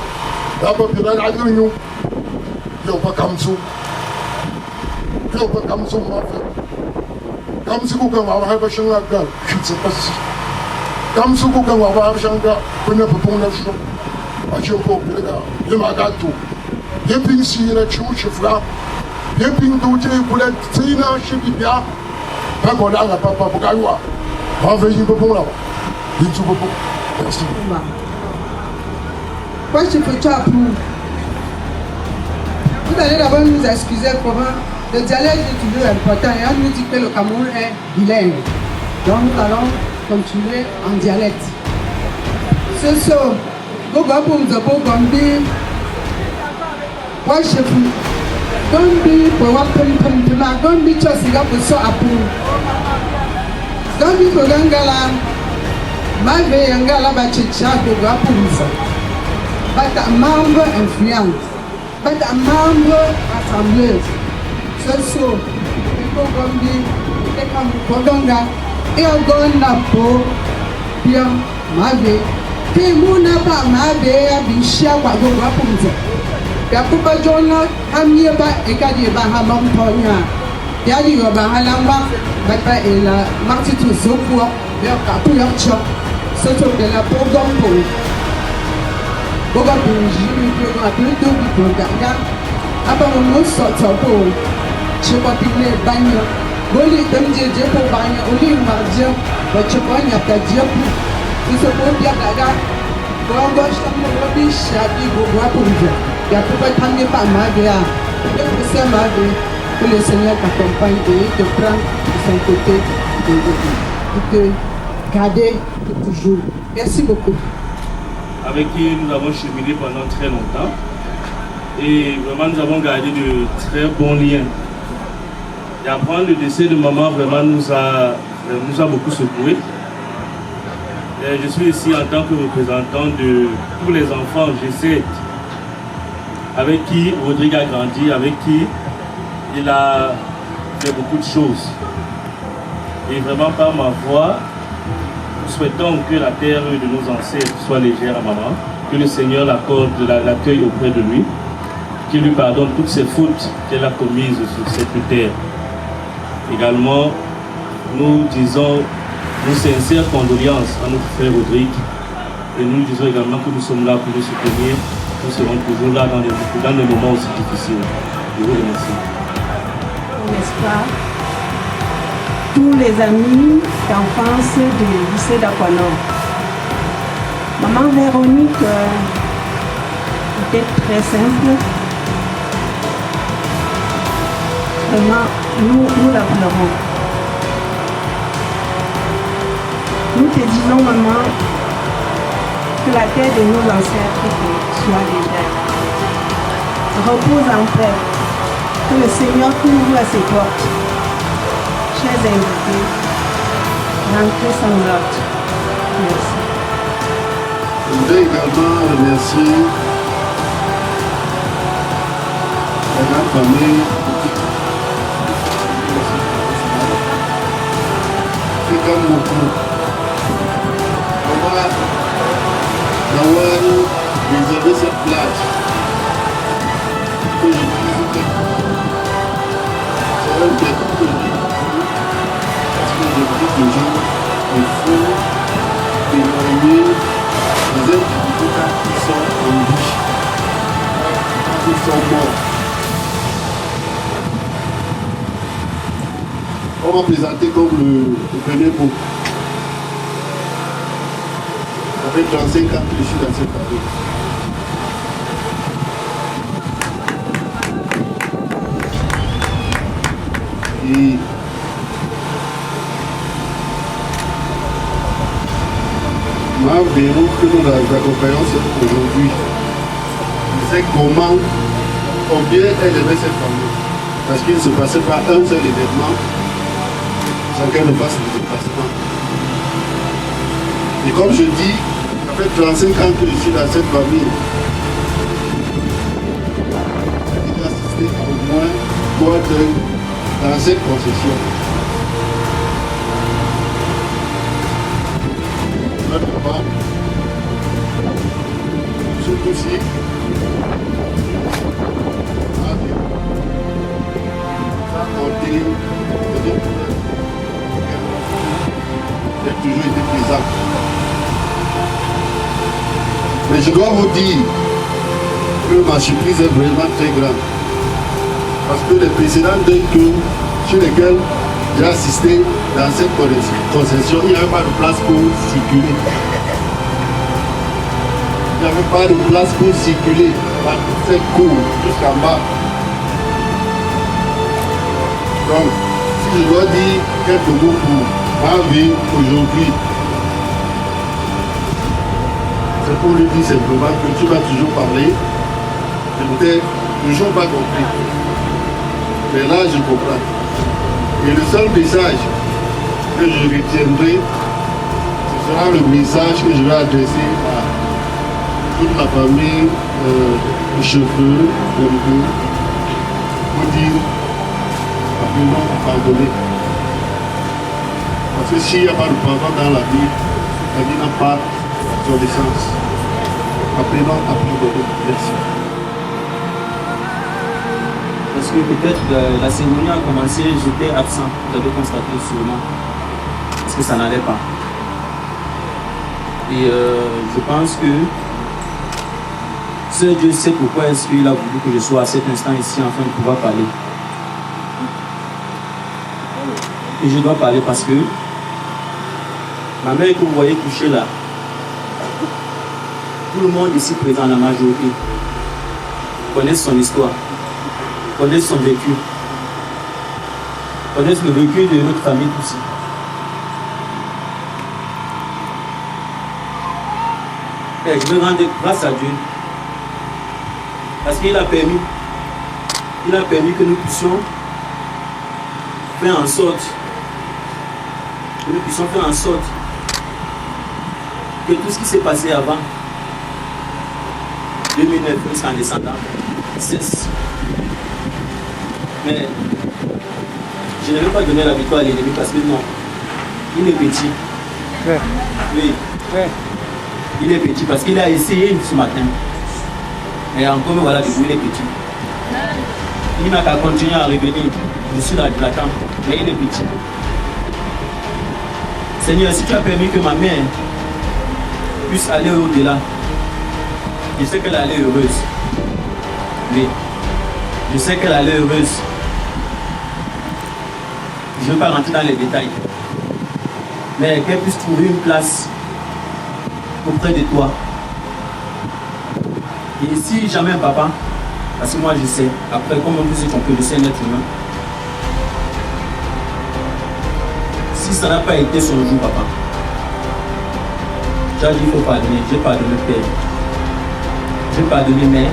Là-bas, il y a la réunion. Il n'y a pas comme ça. Il n'y a pas comme ça, m'avait. Comme si vous avez un chien à gare, je ne sais pas si. Comme si vous avez un chien à gare, vous n'avez pas de chien. Je ne sais pas, il y a un gâteau. Il y a un pinci, il y a un chou, il y a un pinci, il y a un pinci, il y a un pinci, il y a un pinci, merci. Moi, je peux tout apprendre. Vous allez d'abord nous excuser comment le dialecte est toujours important et on nous dit que le Cameroun est bilingue. Donc nous allons continuer en dialecte. Ce sont Gogapum Zabo Gombi, Washefu, Gombi, Powapum Puma, Gombi Chosiga Puso Apu, Gombi Pogangala, Mave Yangala Bachicha Gogapumza, Bata membre influent, Bata membre assembleuse. Ce sont Gombi, Poganga, et Ogona Po, Piam, Mave. Kimuna ba mabe abishia kwa gogo apunze. Ya kuba jona hamye ba ekadi ba hamam tonya. Ya di ba halamba ba ela marti tu sokwa ya kapu ya cho. Soto de la pogombo. Boga bunji mi ko atu to bi ko ganga. Aba mo soto ko. Chiba bile banyo. Goli temje je ko banyo oli marje. Ba chobanya ta je. Isso foi dia daga. Quando estamos no bicho aqui vou aproveitar. E a culpa também para Maria. Eu preciso Maria. Que le Seigneur t'accompagne et te prend de son côté et te garder toujours. Merci beaucoup. Avec qui nous avons cheminé pendant très longtemps et vraiment nous avons gardé de très bons liens. Et apprendre le décès de maman vraiment nous a beaucoup secoué. Je suis ici en tant que représentant de tous les enfants G7 avec qui Rodrigue a grandi, avec qui il a fait beaucoup de choses. Et vraiment par ma voix, nous souhaitons que la terre de nos ancêtres soit légère à maman, que le Seigneur l'accorde l'accueil auprès de lui, qu'il lui pardonne toutes ses fautes qu'elle a commises sur cette terre. Également, nous disons nos sincères condoléances à notre frère Rodrigue et nous disons également que nous sommes là pour le soutenir. Nous serons toujours là dans des moments aussi difficiles. Je vous remercie. N'est-ce pas? Tous les amis d'enfance du lycée d'Aquano. Maman Véronique était très simple. Vraiment, nous la pleurons. Nous te disons, maman, que la terre de nos ancêtres soit légère. Repose en paix. Que le Seigneur ouvre ses portes. Chers invités, rentrez sans note. Merci. Je voudrais également remercier la famille c'est comme beaucoup. On va d'avoir réservé cette plage que je visite. C'est un défi que je vis parce que je dis toujours il faut éloigner les individus qui sont en vie, qui sont morts. On va présenter comme le Benébo. Ça fait 35 ans que je suis dans cette famille. Et ma Véro que nous accompagnons aujourd'hui, c'est comment, combien elle aimait cette famille. Parce qu'il ne se passait pas un seul événement sans qu'elle ne fasse le déplacement. Et comme je dis, ça fait 35 ans que je suis dans cette famille. J'ai assisté à au moins 3 heures dans cette concession. Notre papa, surtout si ça comptait j'ai toujours été présent. Mais je dois vous dire que ma surprise est vraiment très grande. Parce que les précédents deuils sur lesquels j'ai assisté dans cette concession, il n'y avait pas de place pour circuler. Il n'y avait pas de place pour circuler par toute cette cour jusqu'en bas. Donc, si je dois dire quelques mots pour ma vie aujourd'hui, c'est pour lui dire simplement que tu vas toujours parler. Je n'ai toujours pas compris. Mais là, je comprends. Et le seul message que je retiendrai, ce sera le message que je vais adresser à toute la famille de cheveux, pour dire apprenons à pardonner. Parce que s'il n'y a pas de pardon dans la vie, la vie n'a pas son essence. Apprenons à pardonner. Merci. Parce que peut-être la cérémonie a commencé, j'étais absent, vous avez constaté sûrement, parce que ça n'allait pas. Et je pense que seul Dieu sait pourquoi est-ce qu'il a voulu que je sois à cet instant ici afin de pouvoir parler. Et je dois parler parce que ma mère que vous voyez couchée là, tout le monde ici présent, la majorité, connaît son histoire, connaît son vécu, connaît le vécu de notre famille aussi. Et je veux rendre grâce à Dieu parce qu'il a permis que nous puissions faire en sorte que tout ce qui s'est passé avant 2009 jusqu'en descendant cesse. Mais je ne vais pas donner la victoire à l'ennemi parce que non, il est petit. Oui. Il est petit parce qu'il a essayé ce matin. Et encore me voilà debout, il est petit. Il n'a qu'à continuer à revenir. Je suis dans la camp, mais il est petit. Seigneur, si tu as permis que ma mère puisse aller au-delà, je sais qu'elle allait heureuse. Oui. Je sais qu'elle allait heureuse. Je ne veux pas rentrer dans les détails. Mais qu'elle puisse trouver une place auprès de toi. Et si jamais un papa, parce que moi je sais, après comme on dit qu'on peut laisser un être humain, si ça n'a pas été son jour, papa, j'ai dit il faut pardonner, j'ai pardonné père, j'ai pardonné mère,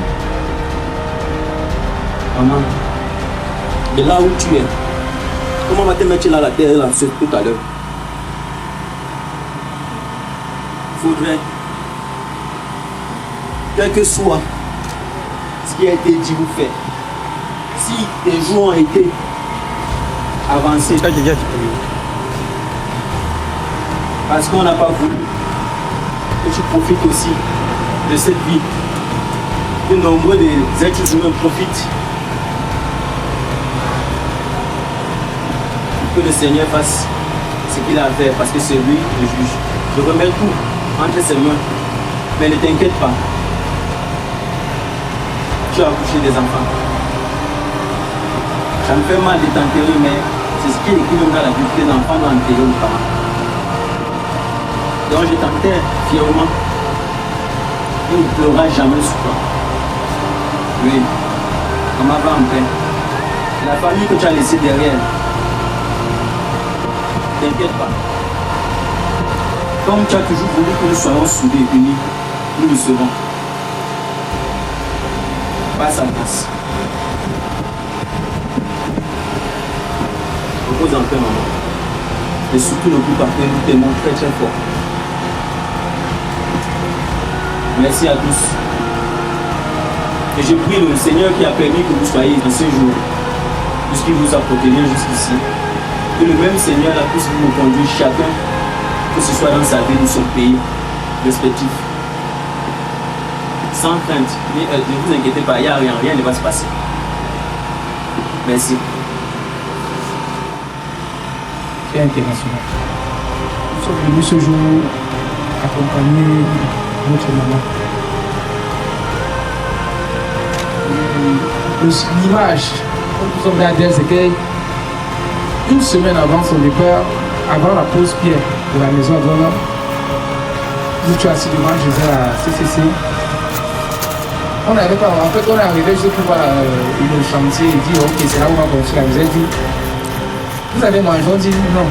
maman, de là où tu es, comment va te mettre là la terre là, tout à l'heure? Il faudrait, quel que soit ce qui a été dit ou fait, si tes jours ont été avancés, parce qu'on n'a pas voulu que tu profites aussi de cette vie, que nombreux des êtres humains profitent, que le Seigneur fasse ce qu'il a à faire, parce que c'est lui le juge. Je remets tout entre ses mains, mais ne t'inquiète pas. Tu as accouché des enfants. Ça me fait mal de t'enterrer, mais c'est ce qui est écrit même dans la Bible, que les enfants doivent enterrer les parents. Donc je t'enterre fièrement. Il ne pleurera jamais sur toi. Oui, maman va en paix. La famille que tu as laissée derrière, ne t'inquiète pas. Comme tu as toujours voulu que nous soyons soudés et unis, nous le serons. Passe à passe. Repose en paix, maman. Et surtout n'oublie pas que nous t'aimons très très fort. Merci à tous. Et je prie le Seigneur qui a permis que vous soyez dans ce jour, puisqu'il vous a protégé jusqu'ici. Que le même Seigneur là puisse vous conduire chacun, que ce soit dans sa vie ou son pays respectif. Sans crainte, ne vous inquiétez pas, il n'y a rien, rien ne va se passer. Merci. C'est international. Nous sommes venus ce jour accompagner notre maman. L'image, comme nous sommes là, c'est qu'une semaine avant son départ, avant la pause pierre de la maison Adona, nous tu as assis devant José à CCC. On n'avait pas, en fait, on est arrivé juste pour voir le chantier et dire ok, c'est là où on va construire. Vous avez dit, Vous avez mangé? On dit non.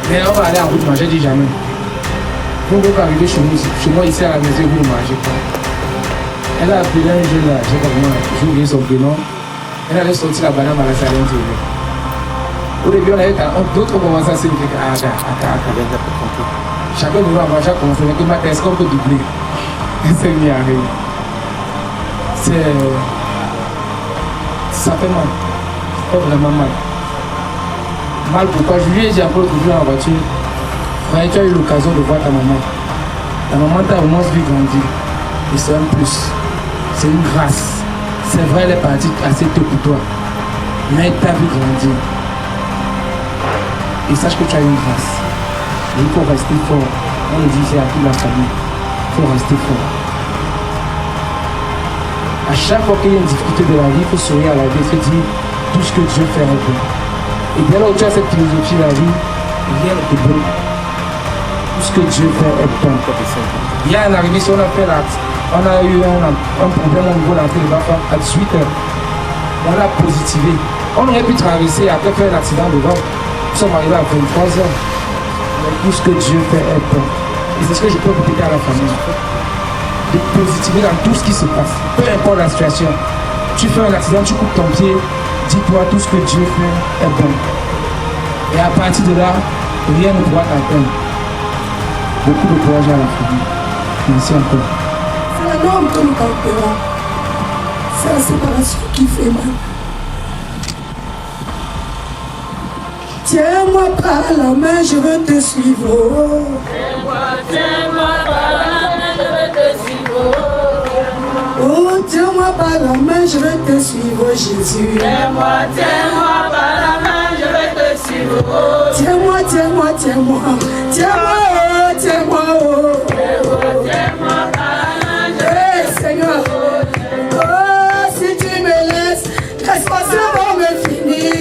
Mais on va aller en route manger, dit jamais. Vous pouvez arriver chez moi ici à la maison, vous ne mangez pas. Elle a appelé un jeune là, j'ai oublié son prénom. Elle allait sortir la banane à la salle. Au début, on avait d'autres commençaient à se dire chacun de nous a mangé à commencer, mais que ma tête, est-ce qu'on peut doubler? C'est mis à rire. Ça fait mal. Ça fait vraiment mal. Mal pourquoi? Je lui ai dit après l'autre jour en voiture, tu as eu l'occasion de voir ta maman. Ta maman t'a vraiment vu grandir. Et c'est un plus. C'est une grâce. C'est vrai, elle est partie assez tôt pour toi. Mais elle t'a vu grandir. Et sache que tu as une grâce. Et il faut rester fort. On le dit ici à toute la famille. Il faut rester fort. À chaque fois qu'il y a une difficulté de la vie, il faut sourire à la vie et se dire tout ce que Dieu fait est bon. Et dès lors où tu as cette philosophie de la vie, rien n'est bon. Tout ce que Dieu fait est bon. Il y a un arrivé, si on a fait l'acte, on a eu un problème au niveau de l'entrée de l'enfant à 18h. On l'a positivé. On aurait pu traverser et après faire l'accident devant. Nous sommes arrivés à 23h. Mais tout ce que Dieu fait est bon. Et c'est ce que je peux répéter à la famille. De positiver dans tout ce qui se passe. Peu importe la situation. Tu fais un accident, tu coupes ton pied. Dis-toi tout ce que Dieu fait est bon. Et à partir de là, rien ne pourra t'atteindre. Beaucoup de courage à la famille. Merci encore. C'est la norme que nous calculons. C'est la séparation qui fait mal. Tiens-moi par la main, je veux te suivre. Tiens-moi par la main, je veux te suivre. Oh, tiens-moi par la main, je veux te suivre, Jésus. Tiens-moi par la main, je veux te suivre. Tiens-moi, tiens-moi, tiens-moi. Tiens-moi, oh, tiens-moi, oh. Tiens-moi par la main, je veux te Seigneur. Oh, si tu me laisses, laisse-moi seulement me finir.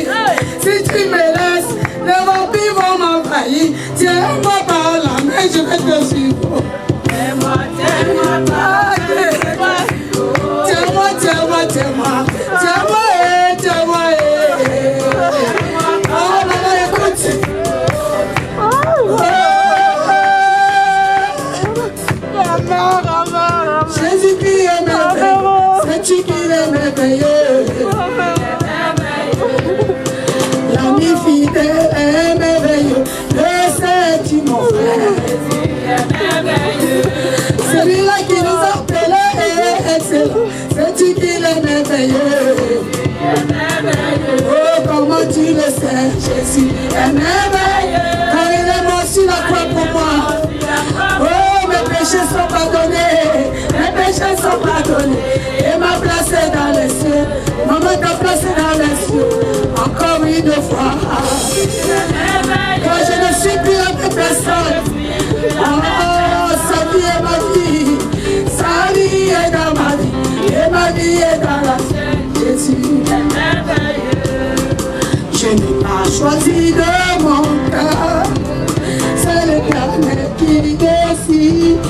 Si tu me laisses, les vampires vont m'envahir. Tiens-moi par la main, je vais te suivre. Tiens-moi par la main, je veux te suivre. Tiens-moi, tiens-moi, tiens-moi. Tiens-moi, tiens-moi, oh, maman, écoute. Jésus-Christ est merveilleux. Sais-tu qu'il est merveilleux? L'ami fidèle est merveilleux. Le sais-tu, mon frère? Celui-là qui nous a appelés est excellent. Sais-tu qu'il est merveilleux? Oh, comment tu le sais? Jésus est merveilleux. Car il est mort sur la croix pour moi. Oh, mes péchés sont pardonnés. Mes péchés sont pardonnés. Et m'a placé dans les cieux. Maman t'a placé dans les cieux. Encore une fois. Quand je ne suis plus la même personne. Oh, sa vie est ma vie. Sa vie est dans ma vie. Et ma vie est dans la sienne. Jésus est merveilleux. Je n'ai pas choisi de mon cœur. C'est l'Éternel qui décide.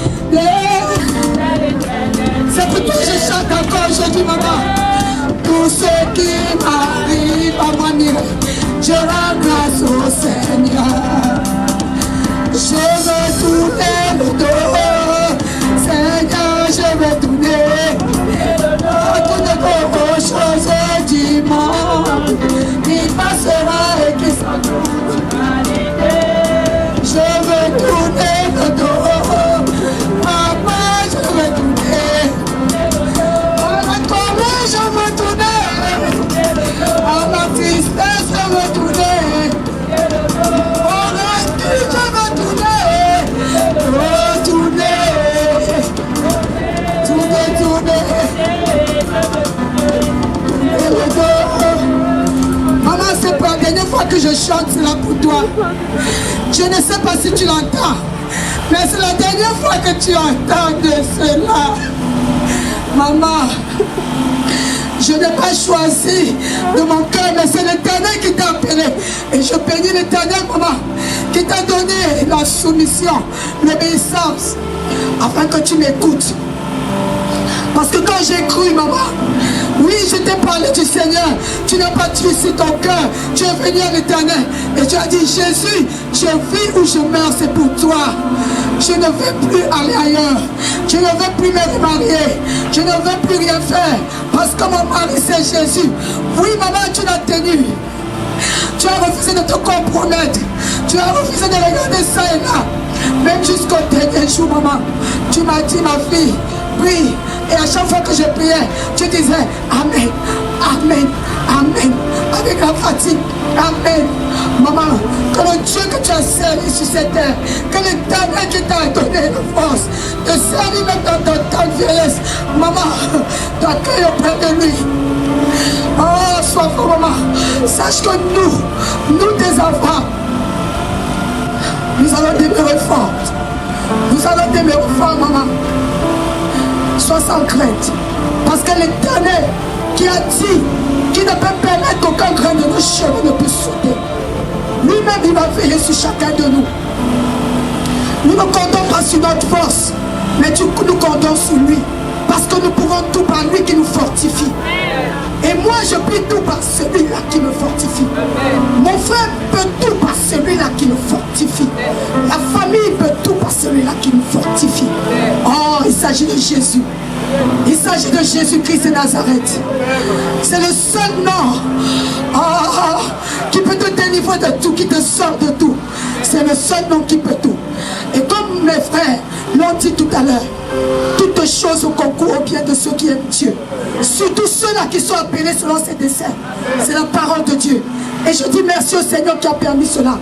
C'est pour toi que je chante encore aujourd'hui, maman. Tout ce qui m'arrive à moi, je rends grâce au Seigneur. Je veux tourner le dos. Seigneur, je veux tourner toutes les choses du monde. Il passera et qui s'en je veux tourner le dos. Papa, je veux tourner. À la colère, je veux tourner. À la tristesse, je veux tourner. Au recul, je veux tourner. Retourner. Tourner, tourner. Tourner le dos. Maman, c'est pas la dernière fois que je chante cela pour toi. Je ne sais pas si tu l'entends, mais c'est la dernière fois que tu entends de cela. Maman, je n'ai pas choisi de mon cœur, mais c'est l'Éternel qui t'a appelé. Et je bénis l'Éternel, maman, qui t'a donné la soumission, l'obéissance, afin que tu m'écoutes. Parce que quand j'ai cru, maman, oui, Oui, je t'ai parlé du Seigneur. Tu n'as pas tué sur ton cœur. Tu es venu à l'Éternel. Et tu as dit, Jésus, je vis ou je meurs, c'est pour toi. Je ne veux plus aller ailleurs. Je ne veux plus me remarier. Je ne veux plus rien faire. Parce que mon mari, c'est Jésus. Oui, maman, tu l'as tenu. Tu as refusé de te compromettre. Tu as refusé de regarder ça et là. Même jusqu'au dernier jour, maman. Tu m'as dit, ma fille, prie. Et à chaque fois que je priais, tu disais Amen, Amen, Amen. Avec la fatigue, Amen. Maman, que le Dieu que tu as servi sur cette terre, que l'Éternel qui t'a donné la force de servir même dans ton temps de vieillesse, maman, t'accueille auprès de lui. Oh, sois fort, maman. Sache que nous tes enfants, nous allons demeurer fortes. Nous allons demeurer forts, maman. Sois sans crainte. Parce que l'Éternel qui a dit qu'il ne peut permettre qu'aucun grain de nos cheveux ne puisse sauter. Lui-même, il va veiller sur chacun de nous. Nous ne comptons pas sur notre force, mais nous comptons sur lui. Parce que nous pouvons tout par lui qui nous fortifie. Et moi, je puis tout par celui-là qui me fortifie. Mon frère peut tout par celui-là qui nous fortifie. La famille peut tout par celui-là qui nous fortifie. Oh, il s'agit de Jésus. Il s'agit de Jésus-Christ de Nazareth. C'est le seul nom qui peut te délivrer de tout, qui te sort de tout. C'est le seul nom qui peut tout. Et comme mes frères l'ont dit tout à l'heure, toutes choses au concours au bien de ceux qui aiment Dieu. Surtout ceux-là qui sont appelés selon ses desseins. C'est la parole de Dieu. Et je dis merci au Seigneur qui a permis cela.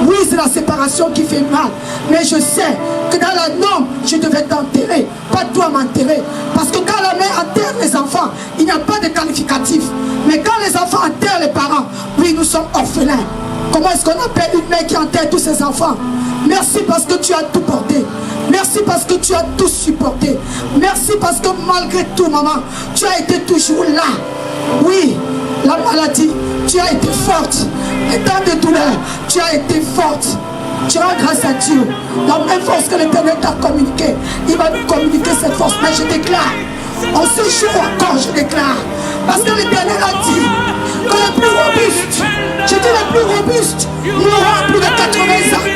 Oui, c'est la séparation qui fait mal. Mais je sais que dans la norme, je devais t'enterrer. Pas toi m'enterrer. Parce que quand la mère enterre les enfants, il n'y a pas de qualificatif. Mais quand les enfants enterrent les parents, oui, nous sommes orphelins. Comment est-ce qu'on appelle une mère qui enterre tous ses enfants? Merci parce que tu as tout porté. Merci parce que tu as tout supporté. Merci parce que malgré tout, maman, tu as été toujours là. Oui, la maladie, tu as été forte. Et dans des douleurs, tu as été forte. Tu rends grâce à Dieu. La même force que l'Éternel t'a communiqué, il va nous communiquer cette force. Mais je déclare, en ce jour encore, je déclare, parce que l'Éternel a dit que les plus robustes, je dis les plus robustes, mourront plus de 80 ans.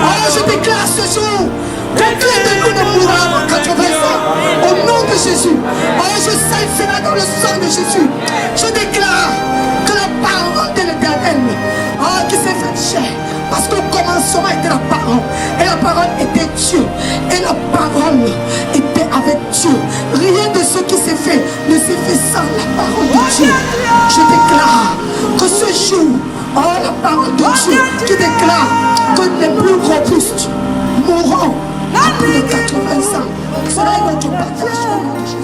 Alors je déclare ce jour, qu'aucun de nous ne mourra avant 80 ans. Au nom de Jésus. Alors je scelle cela dans le sang de Jésus. Je déclare que la parole de l'Éternel, qui s'est faite chair, parce qu'au commencement était la parole, et la parole était Dieu, et la parole était avec Dieu. Rien de ce qui s'est fait ne s'est fait sans la parole de Dieu. Je déclare que ce jour, la parole de Dieu qui déclare que les plus robustes mourront à plus de 80 ans. Cela est notre partage au nom de Jésus.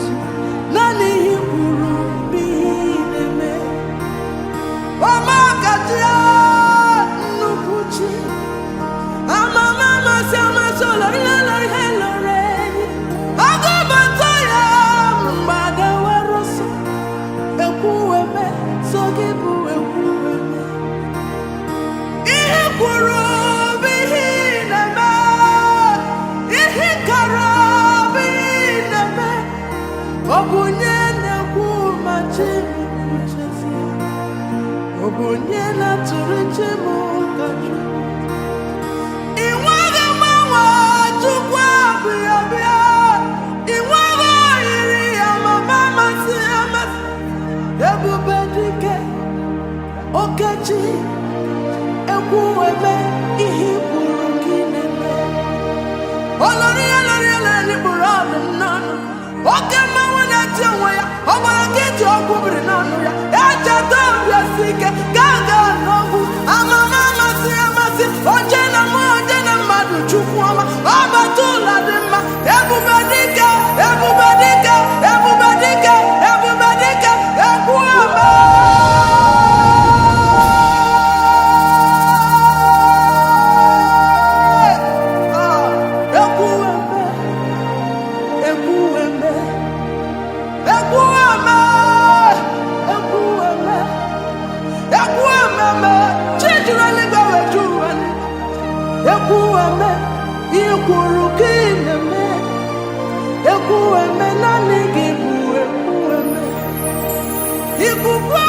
Chukwa,